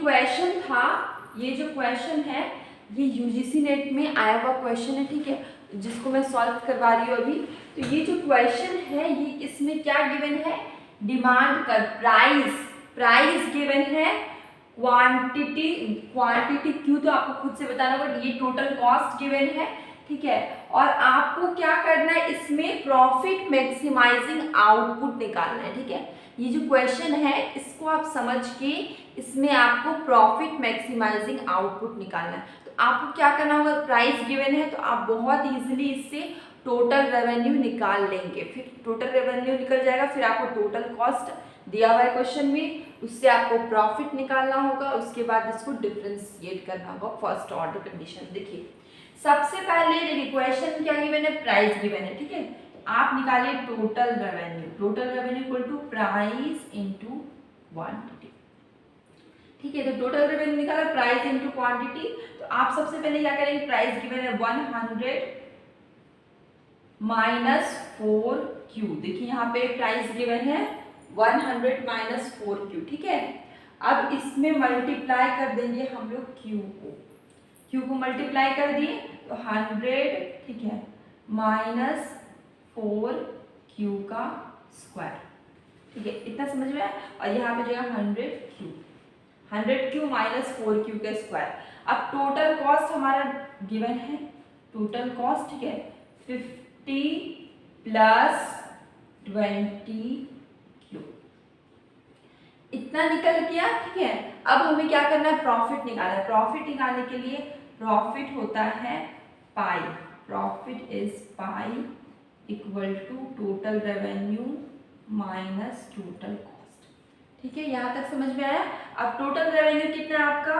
Question था, ये जो क्वेश्चन है ये यूजीसी नेट में आया हुआ क्वेश्चन है, ठीक है, जिसको मैं सॉल्व करवा रही हूँ अभी। तो ये जो क्वेश्चन है ये इसमें क्या गिवन है, डिमांड कर प्राइस गिवन है, क्वांटिटी क्यों तो आपको खुद से बताना, बट ये टोटल कॉस्ट गिवन है, ठीक है। और आपको क्या करना है, इसमें प्रॉफिट मैक्सिमाइजिंग आउटपुट निकालना है, ठीक है। ये जो क्वेश्चन है इसको आप समझ के इसमें आपको प्रॉफिट मैक्सिमाइजिंग आउटपुट निकालना है। तो आपको क्या करना होगा, प्राइस गिवन है तो आप बहुत इजीली इससे टोटल रेवेन्यू निकाल लेंगे। फिर टोटल रेवेन्यू निकल जाएगा, फिर आपको टोटल कॉस्ट दिया हुआ है क्वेश्चन में, उससे आपको प्रॉफिट निकालना होगा, उसके बाद इसको डिफ्रेंशिएट करना होगा फर्स्ट ऑर्डर कंडीशन। देखिए सबसे पहले देखिए क्वेश्चन क्या गिवन है, प्राइस गिवन है, ठीक है। आप निकालिए total revenue equal to price into quantity, ठीक है। तो टोटल रेवेन्यू निकाला, प्राइस इंटू क्वांटिटी। तो आप सबसे पहले क्या करेंगे, प्राइस गिवन है 100 माइनस 4Q। देखिए यहाँ पे प्राइस गिवन है 100 माइनस 4Q, ठीक है। अब इसमें मल्टीप्लाई कर देंगे हम लोग Q को मल्टीप्लाई कर दिए तो 100, ठीक है, माइनस 4Q का स्क्वायर, ठीक है, इतना समझ में आया। और यहाँ पे जो है 100Q माइनस 4Q का स्क्वायर। अब टोटल कॉस्ट हमारा गिवन है, टोटल कॉस्ट, ठीक है, 50 प्लस 20Q, इतना निकल गया, ठीक है। अब हमें क्या करना है, प्रॉफिट निकालना है। प्रॉफिट निकालने के लिए प्रॉफिट होता है pi, profit is pi equal to total revenue minus total cost, ठीक है। यहाँ तक समझ में आया। अब टोटल रेवेन्यू कितना है आपका,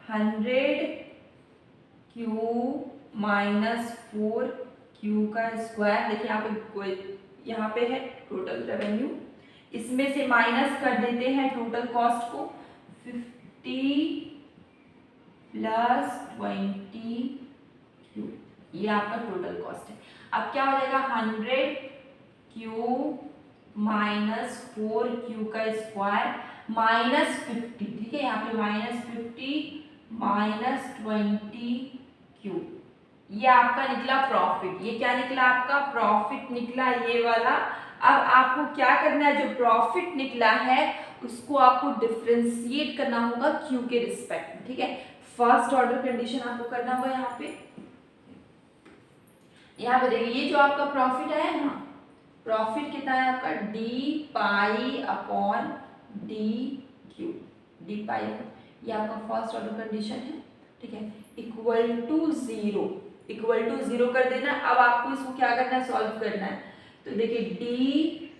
100Q माइनस 4Q का स्क्वायर। देखिए यहाँ पे है टोटल रेवेन्यू, इसमें से माइनस कर देते हैं टोटल कॉस्ट को, 50 प्लस 20Q, ये आपका टोटल कॉस्ट है। अब क्या हो जाएगा, 100Q माइनस 4Q का स्क्वायर माइनस 50, ठीक है, यहाँ पे माइनस 50 माइनस 20Q, ये आपका निकला प्रॉफिट। ये क्या निकला, आपका प्रॉफिट निकला, ये वाला। अब आपको क्या करना है, जो प्रॉफिट निकला है उसको आपको डिफरेंशिएट करना होगा Q के रिस्पेक्ट में, ठीक है। फर्स्ट ऑर्डर कंडीशन आपको करना होगा। यहाँ पे देखिए ये जो आपका प्रॉफिट है ना, प्रॉफिट कितना है आपका, D pi upon D Q, D pi, ये आपका फर्स्ट ऑर्डर कंडीशन है, ठीक है, इक्वल टू जीरो कर देना। अब आपको इसको क्या करना है, सॉल्व करना है। तो देखिए डी,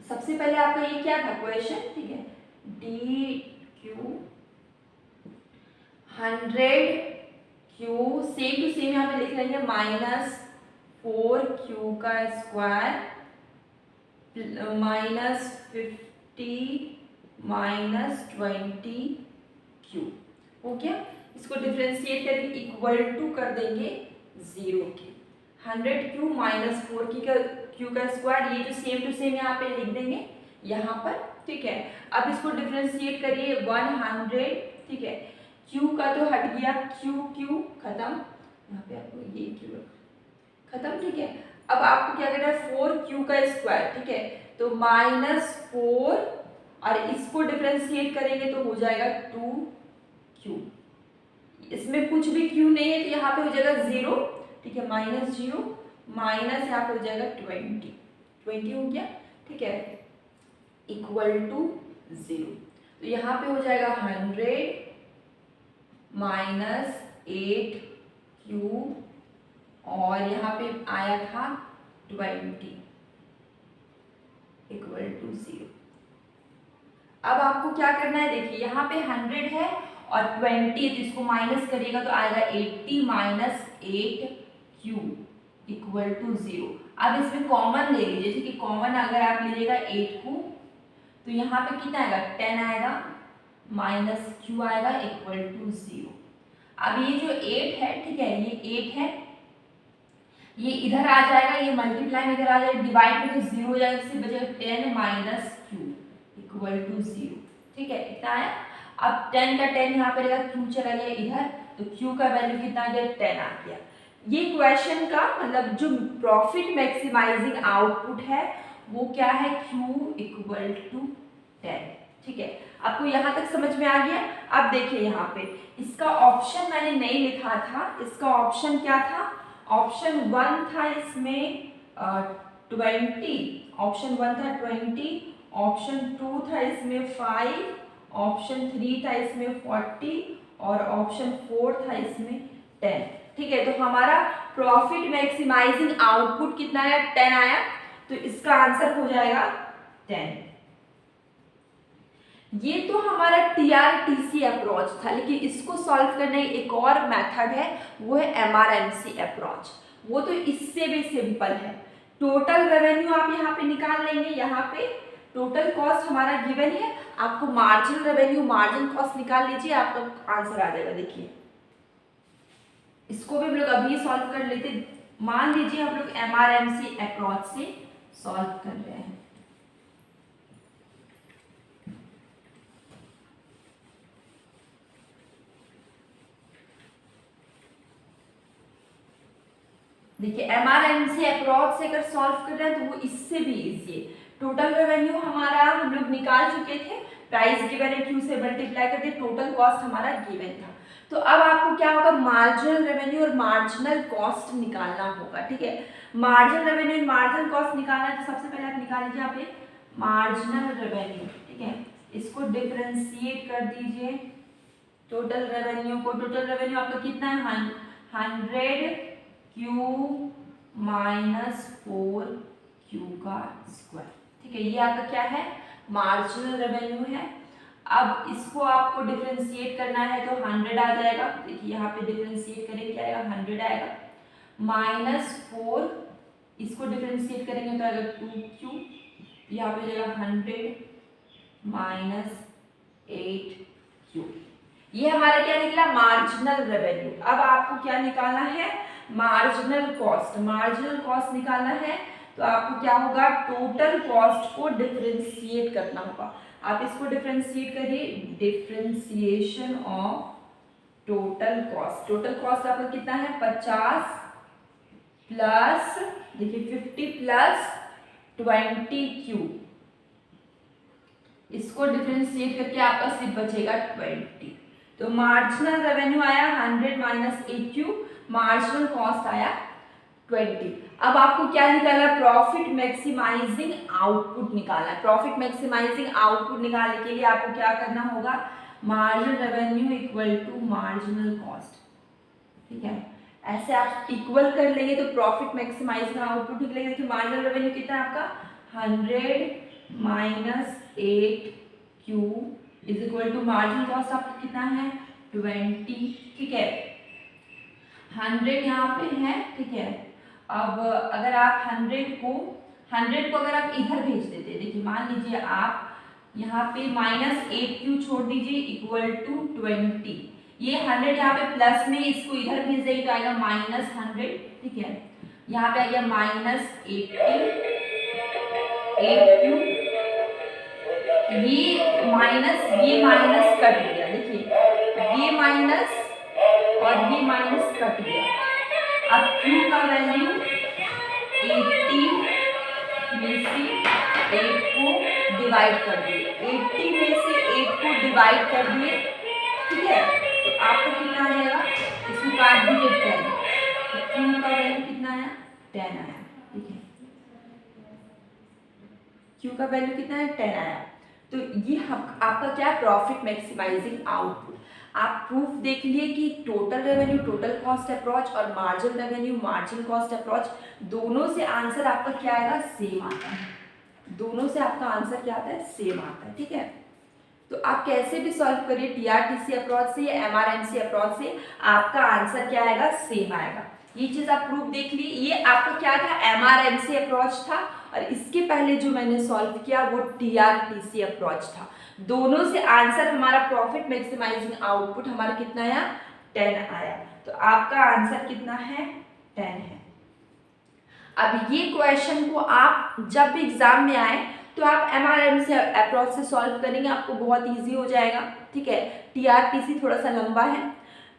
सबसे पहले आपका ये क्या था क्वेश्चन, ठीक है, D Q 100Q, same to same यहाँ पे लिख लेंगे, माइनस 4Q का स्क्वायर माइनस 50 माइनस 20Q, हो गया। इसको डिफरेंशिएट करके इक्वल टू कर देंगे 0 के, 100Q माइनस 4Q का स्क्वायर, ये जो सेम टू सेम यहाँ पे लिख देंगे यहाँ पर, ठीक है। अब इसको डिफरेंशिएट करिए 100, ठीक है, Q का तो हट गया, Q खत्म, यहाँ पे आपको ये Q खत्म, ठीक है। अब आपको क्या करना है, 4Q का स्क्वायर, ठीक है, तो माइनस 4 और इसको डिफरेंशिएट करेंगे तो हो जाएगा 2Q, इसमें कुछ भी Q नहीं है तो यहाँ पे हो जाएगा 0, ठीक है, माइनस 0 माइनस यहाँ पे हो जाएगा 20 हो गया, ठीक है, इक्वल टू 0। तो यहाँ पे हो जाएगा 100 माइनस 8Q और यहाँ पे आया था 20 इक्वल टू 0। अब आपको क्या करना है, देखिए यहाँ पे 100 है और 20, तो इसको माइनस करिएगा तो आएगा 80 माइनस 8Q इक्वल टू 0। अब इसमें कॉमन ले लीजिए, ठीक है, कॉमन अगर आप लीजिएगा 8 को तो यहाँ पे कितना आएगा, 10 आएगा माइनस Q आएगा इक्वल टू 0। अब ये जो 8 है, ठीक है, ये 8 है, ये इधर आ जाएगा, ये मल्टीप्लाई में इधर आ जाएगा, डिवाइड में तो 0 हो जाएगा, इससे बचेगा 10 माइनस Q इक्वल टू 0, ठीक है, इतना आया। अब 10 का 10 यहाँ पे रहेगा, Q चला गया इधर, तो Q का वैल्यू कितना आ गया, 10 आ गया। ये क्वेश्चन का मतलब जो प्रॉफिट मैक्सिमाइजिंग आउटपुट है वो क्या है, Q इक्वल टू 10। ठीक है, आपको यहाँ तक समझ में आ गया। अब देखिए यहाँ पे इसका ऑप्शन मैंने नहीं लिखा था, इसका ऑप्शन क्या था, ऑप्शन 1 था इसमें 20, ऑप्शन 1 था 20, ऑप्शन 2 था इसमें 5, ऑप्शन 3 था इसमें 40 और ऑप्शन 4 था इसमें 10। ठीक है, तो हमारा प्रॉफिट मैक्सिमाइजिंग आउटपुट कितना आया, 10 आया, तो इसका आंसर हो जाएगा 10। ये तो हमारा TRTC अप्रोच था, लेकिन इसको सॉल्व करने एक और मेथड है, वो है MRMC अप्रोच। वो तो इससे भी सिंपल है। टोटल रेवेन्यू आप यहाँ पे निकाल लेंगे, यहाँ पे टोटल कॉस्ट हमारा गिवन है, आपको मार्जिन रेवेन्यू मार्जिन कॉस्ट निकाल लीजिए, आपका आंसर आ जाएगा। देखिए इसको भी हम लोग अभी सॉल्व कर लेते, मान लीजिए हम लोग MRMC अप्रोच से सॉल्व कर रहे हैं। देखिए MRMC अप्रोच से अगर सॉल्व कर रहे हैं तो वो इससे भी इजी है। टोटल रेवेन्यू हमारा हम लोग निकाल चुके थे, प्राइस गिवन है, Q से मल्टीप्लाई करके टोटल कॉस्ट हमारा गिवन था। तो अब आपको क्या होगा, मार्जिनल रेवेन्यू और मार्जिनल कॉस्ट निकालना होगा। ठीक है, मार्जिनल रेवेन्यू और मार्जिनल कॉस्ट निकालना है तो सबसे पहले आप निकाल लीजिए यहाँ पे मार्जिनल रेवेन्यू। ठीक है, इसको डिफरेंशिएट कर दीजिए टोटल रेवेन्यू को। टोटल रेवेन्यू आपका कितना है, 100Q माइनस 4Q का स्क्वायर। ठीक है, ये आपका क्या है, मार्जिनल रेवेन्यू है। अब इसको आपको डिफरेंशिएट करना है तो 100 आ जाएगा। देखिए यहाँ पे डिफरेंशिएट करेंगे क्या आएगा, 100 आएगा, माइनस 4, इसको डिफरेंशिएट करेंगे तो आएगा 2Q, यहाँ पे जाएगा 100 माइनस 8Q। ये हमारा क्या निकला, मार्जिनल रेवेन्यू। अब आपको क्या निकालना है, मार्जिनल कॉस्ट। मार्जिनल कॉस्ट निकालना है तो आपको क्या होगा, टोटल कॉस्ट को डिफरेंशिएट करना होगा। आप इसको डिफरेंशिएट करिए, differentiation of total cost. Total cost आपका कितना है, 50 प्लस, देखिए 50 प्लस 20Q, इसको डिफरेंशिएट करके आपका सिर्फ बचेगा 20। तो मार्जिनल रेवेन्यू आया 100 माइनस 8Q, मार्जिनल कॉस्ट आया 20। अब आपको क्या निकालना है, प्रॉफिट मैक्सिमाइजिंग आउटपुट निकालना है। प्रॉफिट मैक्सिमाइजिंग आउटपुट निकालने के लिए आपको क्या करना होगा, marginal revenue equal to marginal cost. ठीक है, ऐसे आप इक्वल कर लेंगे तो प्रॉफिट मैक्सिमाइजिंग आउटपुट निकलेगा। देखिए मार्जिनल रेवेन्यू कितना है आपका, 100 minus 8Q is equal to marginal cost आपका कितना है, 20। ठीक है, 100 यहाँ पे है। ठीक है, अब अगर आप 100 को अगर आप इधर भेज देते, देखिए मान लीजिए आप यहाँ पे माइनस 8Q छोड़ दीजिए इक्वल टू 20, ये 100 यहाँ पे प्लस में, इसको इधर भेज देंगे तो आएगा माइनस 100। ठीक है, यहाँ पे आ गया माइनस 8Q, ये माइनस कट गया। देखिए ये माइनस और ये माइनस कट गया। अब Q का वैल्यू 80 में से 8 को डिवाइड कर दिए, 80 में से 8 को डिवाइड कर दिए। ठीक है, तो आपको कितना आ जाएगा, इसको काट दीजिए 10, तो Q का वैल्यू कितना आया, 10 आया। ठीक है, Q का वैल्यू कितना है, 10 आया। तो ये आपका क्या, प्रॉफिट मैक्सिमाइजिंग आउटपुट। आप प्रूफ देख लिए कि total revenue total cost approach और margin revenue margin cost approach, दोनों से आंसर आपका क्या आएगा, सेम आता है। दोनों से आपका आंसर क्या आता है, सेम आता है। ठीक है, तो आप कैसे भी सॉल्व करिए, TRTC अप्रोच से या MRMC अप्रोच से, आपका आंसर क्या आएगा, सेम आएगा। ये चीज आप प्रूफ देख ली। ये आपका क्या था, MRMC अप्रोच था, और इसके पहले जो मैंने सॉल्व किया वो TRTC अप्रोच था। दोनों से आंसर हमारा प्रॉफिट मैक्सिमाइजिंग आउटपुट हमारा कितना आया, 10 आया। तो आपका आंसर कितना है, 10 है। अब ये क्वेश्चन को आप जब भी एग्जाम में आए तो आप MRM से अप्रोच से सॉल्व करेंगे, आपको बहुत ईजी हो जाएगा। ठीक है, TRPC थोड़ा सा लंबा है,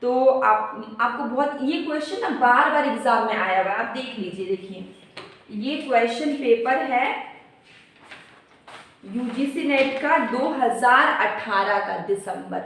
तो आपको बहुत, ये क्वेश्चन ना बार बार एग्जाम में आया हुआ है, आप देख लीजिए। देखिए ये क्वेश्चन पेपर है UGC नेट का 2018 का दिसंबर,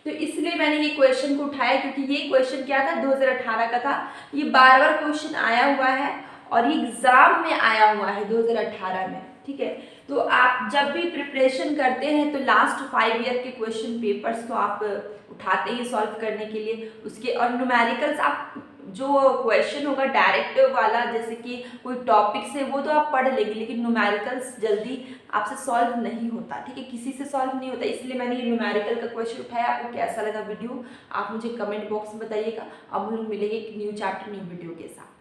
तो इसलिए मैंने ये क्वेश्चन को उठाया क्योंकि ये क्वेश्चन क्या था, 2018 का था। ये बार बार क्वेश्चन आया हुआ है और ये एग्जाम में आया हुआ है 2018 में। ठीक है, तो आप जब भी प्रिपरेशन करते हैं तो लास्ट 5 ईयर के क्वेश्चन पेपर्स तो आप उठाते ही सॉल्व करने के लिए उसके, और न्यूमेरिकल्स आप जो क्वेश्चन होगा डायरेक्ट वाला, जैसे कि कोई टॉपिक से, वो तो आप पढ़ लेंगे, लेकिन न्यूमेरिकल्स जल्दी आपसे सॉल्व नहीं होता। ठीक है, किसी से सॉल्व नहीं होता, इसलिए मैंने ये न्यूमेरिकल का क्वेश्चन उठाया। आपको कैसा लगा वीडियो आप मुझे कमेंट बॉक्स में बताइएगा। अब हम लोग मिलेंगे एक न्यू चैप्टर न्यू वीडियो के साथ।